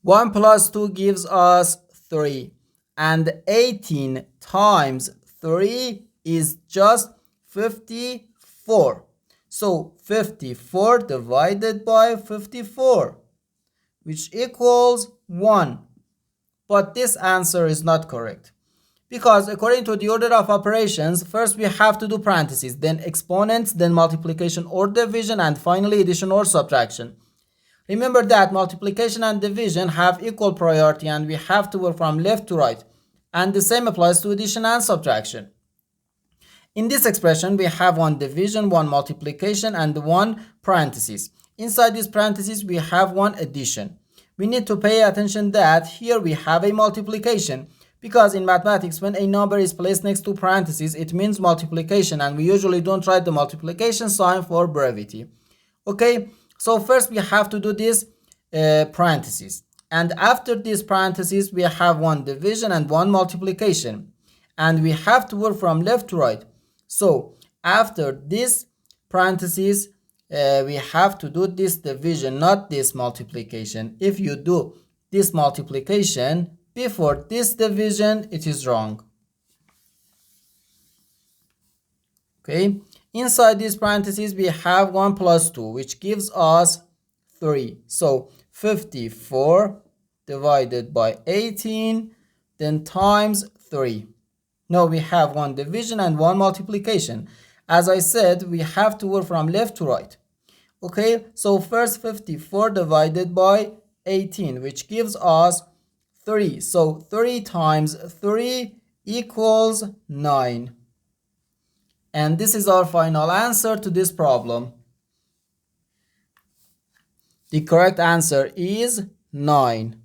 1 plus 2 gives us 3. And 18 times 3 is just 54. So 54 divided by 54, which equals 1. But this answer is not correct. Because according to the order of operations, first we have to do parentheses, then exponents, then multiplication or division, and finally addition or subtraction. Remember that multiplication and division have equal priority and we have to work from left to right. And the same applies to addition and subtraction. In this expression, we have one division, one multiplication, and one parenthesis. Inside this parenthesis, we have one addition. We need to pay attention that here we have a multiplication, because in mathematics, when a number is placed next to parentheses, it means multiplication, and we usually don't write the multiplication sign for brevity. Okay, so first we have to do this parentheses, and after this parentheses, we have one division and one multiplication, and we have to work from left to right. So after this parentheses, we have to do this division, not this multiplication. If you do this multiplication before this division, it is wrong. Okay, inside these parentheses, we have 1 plus 2, which gives us 3. So 54 divided by 18, then times 3. Now we have one division and one multiplication. As I said, we have to work from left to right. Okay, so first 54 divided by 18, which gives us 3. So 3 times 3 equals 9. And this is our final answer to this problem. The correct answer is 9.